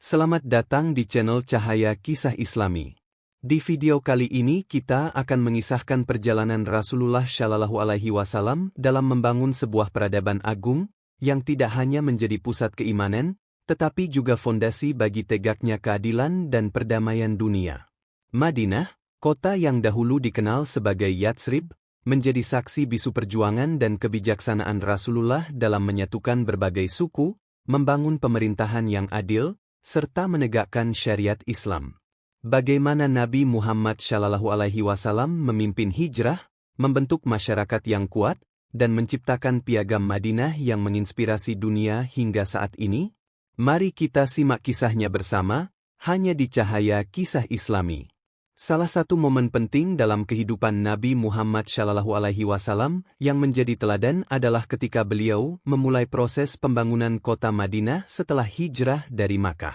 Selamat datang di channel Cahaya Kisah Islami. Di video kali ini kita akan mengisahkan perjalanan Rasulullah Shallallahu Alaihi Wasallam dalam membangun sebuah peradaban agung yang tidak hanya menjadi pusat keimanan, tetapi juga fondasi bagi tegaknya keadilan dan perdamaian dunia. Madinah, kota yang dahulu dikenal sebagai Yatsrib, menjadi saksi bisu perjuangan dan kebijaksanaan Rasulullah dalam menyatukan berbagai suku, membangun pemerintahan yang adil, serta menegakkan syariat Islam. Bagaimana Nabi Muhammad Shallallahu Alaihi Wasallam memimpin hijrah, membentuk masyarakat yang kuat, dan menciptakan piagam Madinah yang menginspirasi dunia hingga saat ini? Mari kita simak kisahnya bersama, hanya di Cahaya Kisah Islami. Salah satu momen penting dalam kehidupan Nabi Muhammad Shallallahu Alaihi Wasallam yang menjadi teladan adalah ketika beliau memulai proses pembangunan kota Madinah setelah hijrah dari Makkah.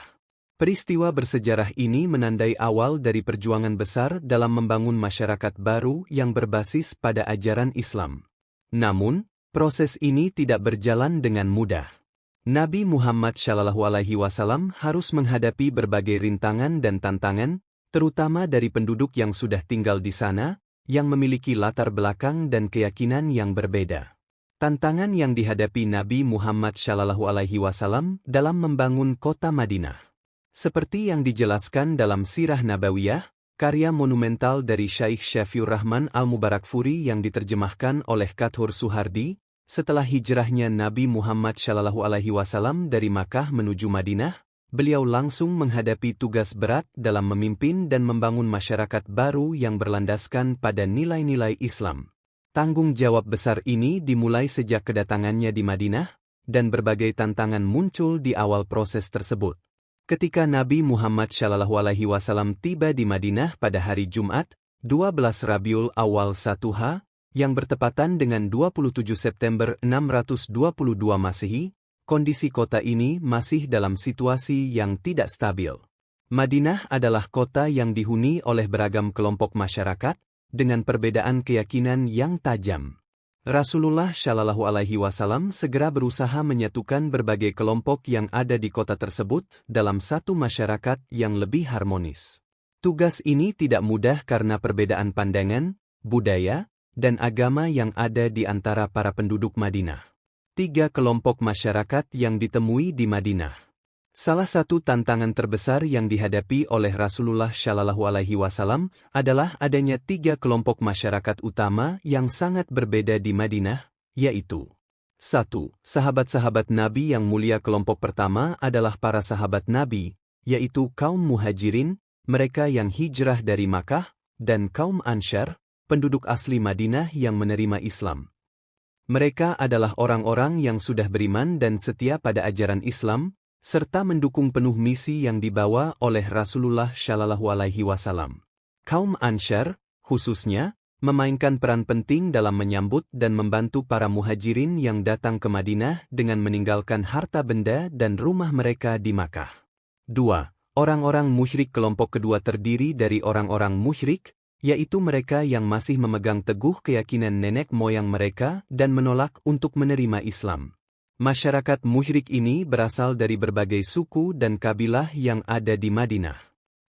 Peristiwa bersejarah ini menandai awal dari perjuangan besar dalam membangun masyarakat baru yang berbasis pada ajaran Islam. Namun, proses ini tidak berjalan dengan mudah. Nabi Muhammad Shallallahu Alaihi Wasallam harus menghadapi berbagai rintangan dan tantangan, terutama dari penduduk yang sudah tinggal di sana, yang memiliki latar belakang dan keyakinan yang berbeda. Tantangan yang dihadapi Nabi Muhammad Shallallahu Alaihi Wasallam dalam membangun kota Madinah. Seperti yang dijelaskan dalam Sirah Nabawiyah, karya monumental dari Syekh Syafiur Rahman Al-Mubarakfuri yang diterjemahkan oleh Kathur Suhardi, setelah hijrahnya Nabi Muhammad Shallallahu Alaihi Wasallam dari Makkah menuju Madinah, beliau langsung menghadapi tugas berat dalam memimpin dan membangun masyarakat baru yang berlandaskan pada nilai-nilai Islam. Tanggung jawab besar ini dimulai sejak kedatangannya di Madinah, dan berbagai tantangan muncul di awal proses tersebut. Ketika Nabi Muhammad Shallallahu Alaihi Wasallam tiba di Madinah pada hari Jumat, 12 Rabiul Awal 1H, yang bertepatan dengan 27 September 622 Masehi, kondisi kota ini masih dalam situasi yang tidak stabil. Madinah adalah kota yang dihuni oleh beragam kelompok masyarakat, dengan perbedaan keyakinan yang tajam. Rasulullah Shallallahu Alaihi Wasallam segera berusaha menyatukan berbagai kelompok yang ada di kota tersebut dalam satu masyarakat yang lebih harmonis. Tugas ini tidak mudah karena perbedaan pandangan, budaya, dan agama yang ada di antara para penduduk Madinah. 3 kelompok masyarakat yang ditemui di Madinah. Salah satu tantangan terbesar yang dihadapi oleh Rasulullah Shallallahu Alaihi Wasallam adalah adanya 3 kelompok masyarakat utama yang sangat berbeda di Madinah, yaitu 1. Sahabat-sahabat Nabi yang mulia. Kelompok pertama adalah para sahabat Nabi, yaitu kaum Muhajirin, mereka yang hijrah dari Makkah, dan kaum Ansyar, penduduk asli Madinah yang menerima Islam. Mereka adalah orang-orang yang sudah beriman dan setia pada ajaran Islam, serta mendukung penuh misi yang dibawa oleh Rasulullah Shallallahu Alaihi Wasallam. Kaum Ansyar, khususnya, memainkan peran penting dalam menyambut dan membantu para muhajirin yang datang ke Madinah dengan meninggalkan harta benda dan rumah mereka di Makkah. 2. Orang-orang musyrik. Kelompok kedua terdiri dari orang-orang musyrik, yaitu mereka yang masih memegang teguh keyakinan nenek moyang mereka dan menolak untuk menerima Islam. Masyarakat musyrik ini berasal dari berbagai suku dan kabilah yang ada di Madinah.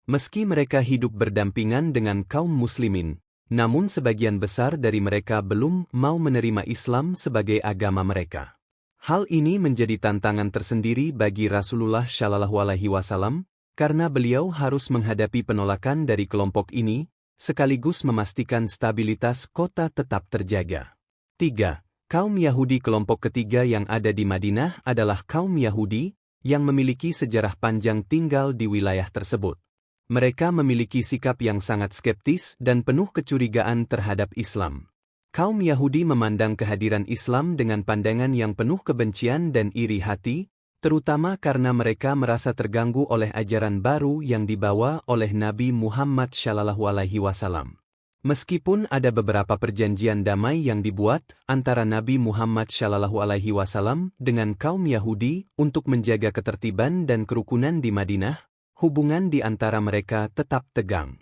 Meski mereka hidup berdampingan dengan kaum muslimin, namun sebagian besar dari mereka belum mau menerima Islam sebagai agama mereka. Hal ini menjadi tantangan tersendiri bagi Rasulullah Shallallahu Alaihi Wasallam, karena beliau harus menghadapi penolakan dari kelompok ini, sekaligus memastikan stabilitas kota tetap terjaga. 3. Kaum Yahudi. Kelompok ketiga yang ada di Madinah adalah kaum Yahudi, yang memiliki sejarah panjang tinggal di wilayah tersebut. Mereka memiliki sikap yang sangat skeptis dan penuh kecurigaan terhadap Islam. Kaum Yahudi memandang kehadiran Islam dengan pandangan yang penuh kebencian dan iri hati, terutama karena mereka merasa terganggu oleh ajaran baru yang dibawa oleh Nabi Muhammad Shallallahu Alaihi Wasallam. Meskipun ada beberapa perjanjian damai yang dibuat antara Nabi Muhammad Shallallahu Alaihi Wasallam dengan kaum Yahudi untuk menjaga ketertiban dan kerukunan di Madinah, hubungan di antara mereka tetap tegang.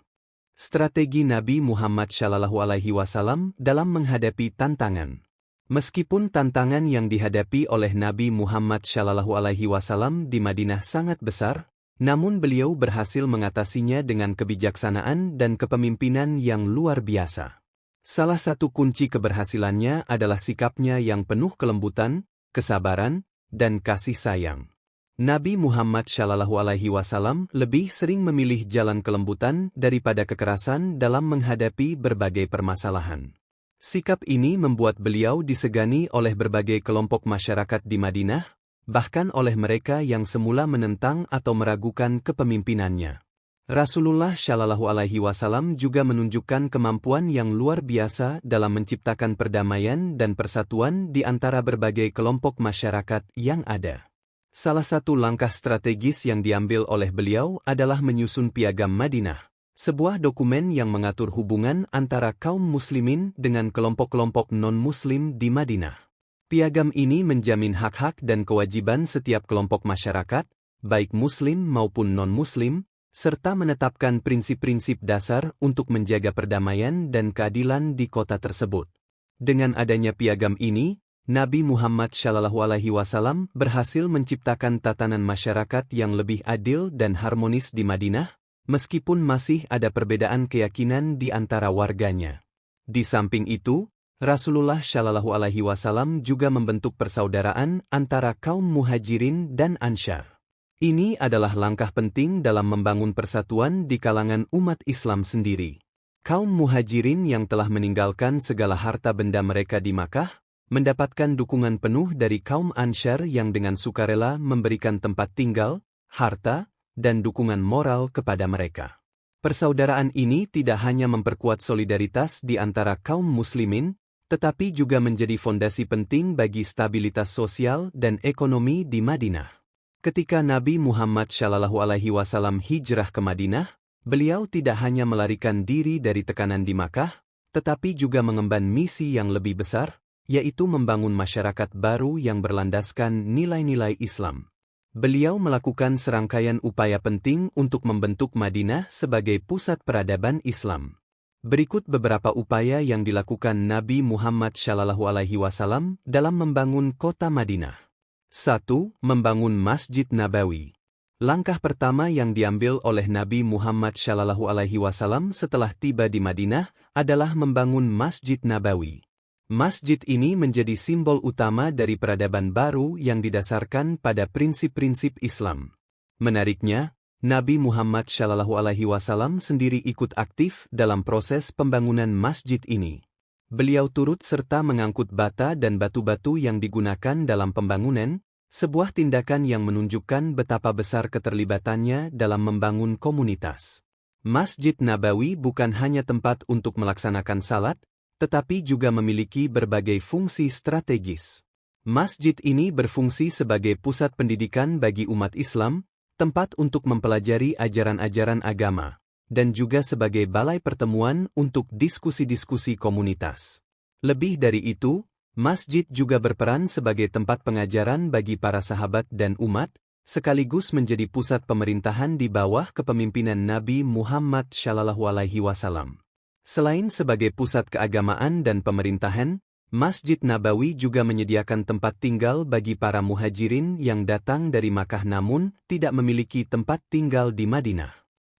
Strategi Nabi Muhammad Shallallahu Alaihi Wasallam dalam menghadapi tantangan. Meskipun tantangan yang dihadapi oleh Nabi Muhammad Shallallahu Alaihi Wasallam di Madinah sangat besar, Namun beliau berhasil mengatasinya dengan kebijaksanaan dan kepemimpinan yang luar biasa. Salah satu kunci keberhasilannya adalah sikapnya yang penuh kelembutan, kesabaran, dan kasih sayang. Nabi Muhammad SAW lebih sering memilih jalan kelembutan daripada kekerasan dalam menghadapi berbagai permasalahan. Sikap ini membuat beliau disegani oleh berbagai kelompok masyarakat di Madinah, bahkan oleh mereka yang semula menentang atau meragukan kepemimpinannya. Rasulullah SAW juga menunjukkan kemampuan yang luar biasa dalam menciptakan perdamaian dan persatuan di antara berbagai kelompok masyarakat yang ada. Salah satu langkah strategis yang diambil oleh beliau adalah menyusun Piagam Madinah, sebuah dokumen yang mengatur hubungan antara kaum muslimin dengan kelompok-kelompok non-muslim di Madinah. Piagam ini menjamin hak-hak dan kewajiban setiap kelompok masyarakat, baik muslim maupun non-muslim, serta menetapkan prinsip-prinsip dasar untuk menjaga perdamaian dan keadilan di kota tersebut. Dengan adanya piagam ini, Nabi Muhammad SAW berhasil menciptakan tatanan masyarakat yang lebih adil dan harmonis di Madinah, meskipun masih ada perbedaan keyakinan di antara warganya. Di samping itu, Rasulullah SAW juga membentuk persaudaraan antara kaum Muhajirin dan Ansyar. Ini adalah langkah penting dalam membangun persatuan di kalangan umat Islam sendiri. Kaum Muhajirin yang telah meninggalkan segala harta benda mereka di Makkah, mendapatkan dukungan penuh dari kaum Ansyar yang dengan sukarela memberikan tempat tinggal, harta, dan dukungan moral kepada mereka. Persaudaraan ini tidak hanya memperkuat solidaritas di antara kaum muslimin, tetapi juga menjadi fondasi penting bagi stabilitas sosial dan ekonomi di Madinah. Ketika Nabi Muhammad SAW hijrah ke Madinah, beliau tidak hanya melarikan diri dari tekanan di Makkah, tetapi juga mengemban misi yang lebih besar, yaitu membangun masyarakat baru yang berlandaskan nilai-nilai Islam. Beliau melakukan serangkaian upaya penting untuk membentuk Madinah sebagai pusat peradaban Islam. Berikut beberapa upaya yang dilakukan Nabi Muhammad SAW dalam membangun kota Madinah. 1. Membangun Masjid Nabawi. Langkah pertama yang diambil oleh Nabi Muhammad SAW setelah tiba di Madinah adalah membangun Masjid Nabawi. Masjid ini menjadi simbol utama dari peradaban baru yang didasarkan pada prinsip-prinsip Islam. Menariknya, Nabi Muhammad SAW sendiri ikut aktif dalam proses pembangunan masjid ini. Beliau turut serta mengangkut bata dan batu-batu yang digunakan dalam pembangunan, sebuah tindakan yang menunjukkan betapa besar keterlibatannya dalam membangun komunitas. Masjid Nabawi bukan hanya tempat untuk melaksanakan salat, tetapi juga memiliki berbagai fungsi strategis. Masjid ini berfungsi sebagai pusat pendidikan bagi umat Islam, tempat untuk mempelajari ajaran-ajaran agama, dan juga sebagai balai pertemuan untuk diskusi-diskusi komunitas. Lebih dari itu, masjid juga berperan sebagai tempat pengajaran bagi para sahabat dan umat, sekaligus menjadi pusat pemerintahan di bawah kepemimpinan Nabi Muhammad SAW. Selain sebagai pusat keagamaan dan pemerintahan, Masjid Nabawi juga menyediakan tempat tinggal bagi para muhajirin yang datang dari Makkah namun tidak memiliki tempat tinggal di Madinah.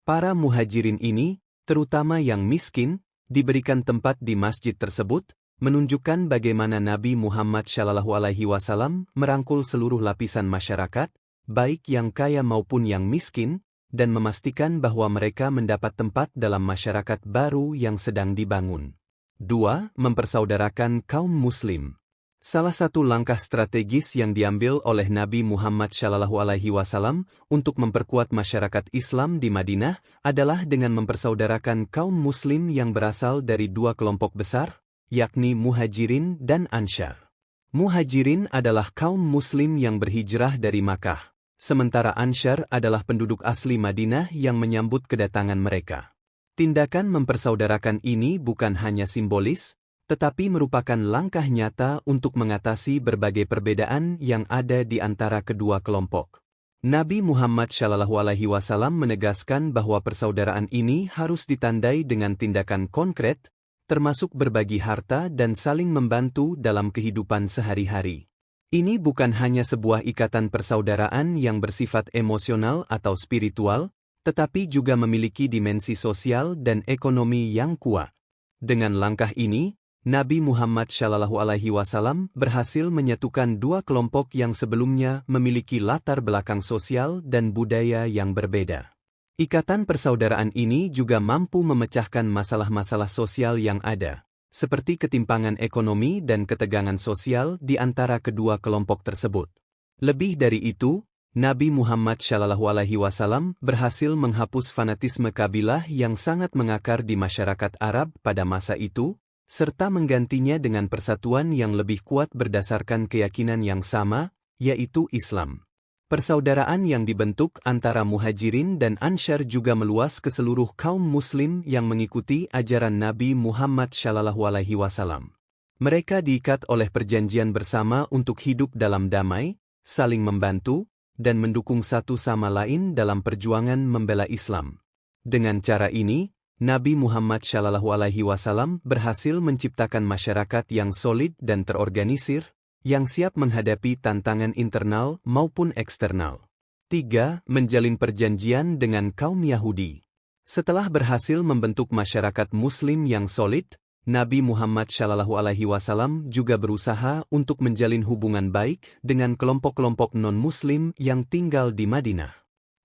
Para muhajirin ini, terutama yang miskin, diberikan tempat di masjid tersebut, menunjukkan bagaimana Nabi Muhammad SAW merangkul seluruh lapisan masyarakat, baik yang kaya maupun yang miskin, dan memastikan bahwa mereka mendapat tempat dalam masyarakat baru yang sedang dibangun. 2. Mempersaudarakan kaum muslim. Salah satu langkah strategis yang diambil oleh Nabi Muhammad SAW untuk memperkuat masyarakat Islam di Madinah adalah dengan mempersaudarakan kaum muslim yang berasal dari dua kelompok besar, yakni Muhajirin dan Ansyar. Muhajirin adalah kaum muslim yang berhijrah dari Makkah, sementara Ansyar adalah penduduk asli Madinah yang menyambut kedatangan mereka. Tindakan mempersaudarakan ini bukan hanya simbolis, tetapi merupakan langkah nyata untuk mengatasi berbagai perbedaan yang ada di antara kedua kelompok. Nabi Muhammad SAW menegaskan bahwa persaudaraan ini harus ditandai dengan tindakan konkret, termasuk berbagi harta dan saling membantu dalam kehidupan sehari-hari. Ini bukan hanya sebuah ikatan persaudaraan yang bersifat emosional atau spiritual, tetapi juga memiliki dimensi sosial dan ekonomi yang kuat. Dengan langkah ini, Nabi Muhammad SAW berhasil menyatukan dua kelompok yang sebelumnya memiliki latar belakang sosial dan budaya yang berbeda. Ikatan persaudaraan ini juga mampu memecahkan masalah-masalah sosial yang ada, seperti ketimpangan ekonomi dan ketegangan sosial di antara kedua kelompok tersebut. Lebih dari itu, Nabi Muhammad SAW berhasil menghapus fanatisme kabilah yang sangat mengakar di masyarakat Arab pada masa itu, serta menggantinya dengan persatuan yang lebih kuat berdasarkan keyakinan yang sama, yaitu Islam. Persaudaraan yang dibentuk antara Muhajirin dan Ansyar juga meluas ke seluruh kaum Muslim yang mengikuti ajaran Nabi Muhammad SAW. Mereka diikat oleh perjanjian bersama untuk hidup dalam damai, saling membantu, dan mendukung satu sama lain dalam perjuangan membela Islam. Dengan cara ini, Nabi Muhammad SAW berhasil menciptakan masyarakat yang solid dan terorganisir, yang siap menghadapi tantangan internal maupun eksternal. 3. Menjalin perjanjian dengan kaum Yahudi. Setelah berhasil membentuk masyarakat Muslim yang solid, Nabi Muhammad SAW juga berusaha untuk menjalin hubungan baik dengan kelompok-kelompok non-Muslim yang tinggal di Madinah.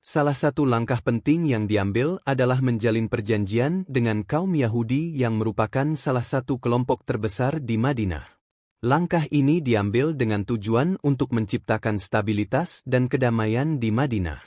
Salah satu langkah penting yang diambil adalah menjalin perjanjian dengan kaum Yahudi yang merupakan salah satu kelompok terbesar di Madinah. Langkah ini diambil dengan tujuan untuk menciptakan stabilitas dan kedamaian di Madinah.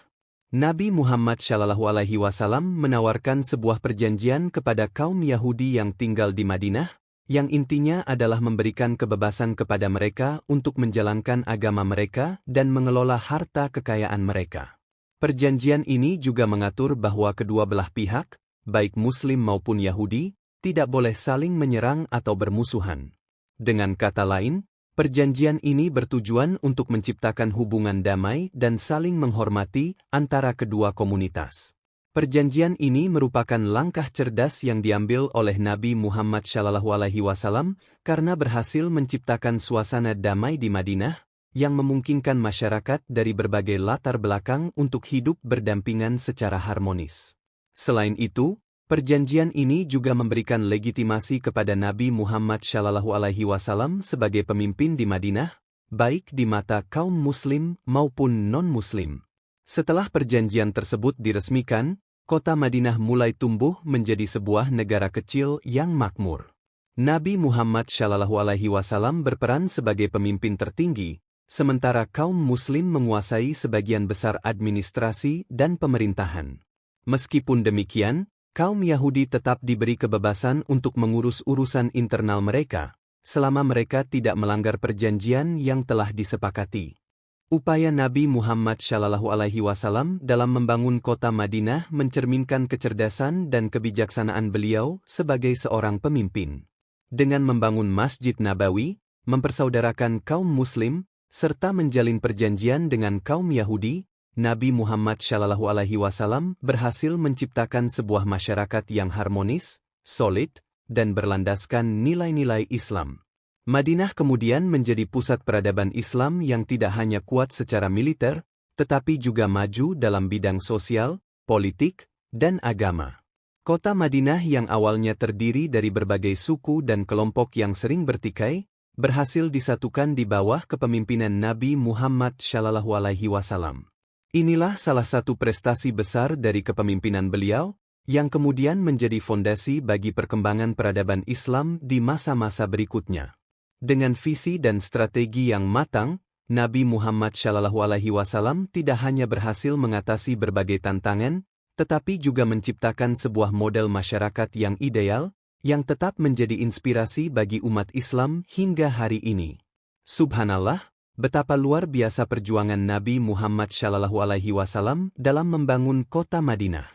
Nabi Muhammad SAW menawarkan sebuah perjanjian kepada kaum Yahudi yang tinggal di Madinah, yang intinya adalah memberikan kebebasan kepada mereka untuk menjalankan agama mereka dan mengelola harta kekayaan mereka. Perjanjian ini juga mengatur bahwa kedua belah pihak, baik Muslim maupun Yahudi, tidak boleh saling menyerang atau bermusuhan. Dengan kata lain, perjanjian ini bertujuan untuk menciptakan hubungan damai dan saling menghormati antara kedua komunitas. Perjanjian ini merupakan langkah cerdas yang diambil oleh Nabi Muhammad SAW karena berhasil menciptakan suasana damai di Madinah, yang memungkinkan masyarakat dari berbagai latar belakang untuk hidup berdampingan secara harmonis. Selain itu, perjanjian ini juga memberikan legitimasi kepada Nabi Muhammad SAW sebagai pemimpin di Madinah, baik di mata kaum Muslim maupun non-Muslim. Setelah perjanjian tersebut diresmikan, kota Madinah mulai tumbuh menjadi sebuah negara kecil yang makmur. Nabi Muhammad SAW berperan sebagai pemimpin tertinggi, sementara kaum Muslim menguasai sebagian besar administrasi dan pemerintahan. Meskipun demikian, kaum Yahudi tetap diberi kebebasan untuk mengurus urusan internal mereka, selama mereka tidak melanggar perjanjian yang telah disepakati. Upaya Nabi Muhammad SAW dalam membangun kota Madinah mencerminkan kecerdasan dan kebijaksanaan beliau sebagai seorang pemimpin. Dengan membangun Masjid Nabawi, mempersaudarakan kaum Muslim, serta menjalin perjanjian dengan kaum Yahudi, Nabi Muhammad SAW berhasil menciptakan sebuah masyarakat yang harmonis, solid, dan berlandaskan nilai-nilai Islam. Madinah kemudian menjadi pusat peradaban Islam yang tidak hanya kuat secara militer, tetapi juga maju dalam bidang sosial, politik, dan agama. Kota Madinah yang awalnya terdiri dari berbagai suku dan kelompok yang sering bertikai, berhasil disatukan di bawah kepemimpinan Nabi Muhammad SAW. Inilah salah satu prestasi besar dari kepemimpinan beliau, yang kemudian menjadi fondasi bagi perkembangan peradaban Islam di masa-masa berikutnya. Dengan visi dan strategi yang matang, Nabi Muhammad SAW tidak hanya berhasil mengatasi berbagai tantangan, tetapi juga menciptakan sebuah model masyarakat yang ideal, yang tetap menjadi inspirasi bagi umat Islam hingga hari ini. Subhanallah, betapa luar biasa perjuangan Nabi Muhammad SAW dalam membangun kota Madinah.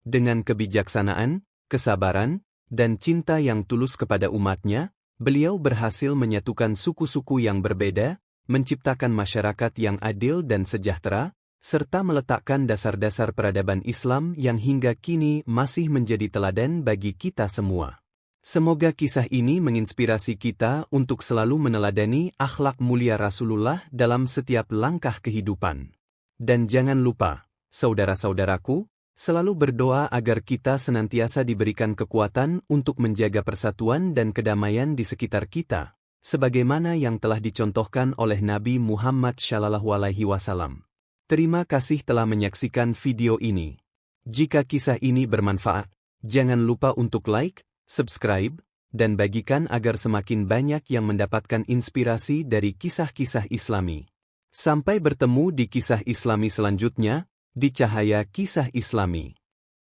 Dengan kebijaksanaan, kesabaran, dan cinta yang tulus kepada umatnya, beliau berhasil menyatukan suku-suku yang berbeda, menciptakan masyarakat yang adil dan sejahtera, serta meletakkan dasar-dasar peradaban Islam yang hingga kini masih menjadi teladan bagi kita semua. Semoga kisah ini menginspirasi kita untuk selalu meneladani akhlak mulia Rasulullah dalam setiap langkah kehidupan. Dan jangan lupa, saudara-saudaraku, selalu berdoa agar kita senantiasa diberikan kekuatan untuk menjaga persatuan dan kedamaian di sekitar kita, sebagaimana yang telah dicontohkan oleh Nabi Muhammad SAW. Terima kasih telah menyaksikan video ini. Jika kisah ini bermanfaat, jangan lupa untuk like, subscribe, dan bagikan agar semakin banyak yang mendapatkan inspirasi dari kisah-kisah Islami. Sampai bertemu di kisah Islami selanjutnya, di Cahaya Kisah Islami.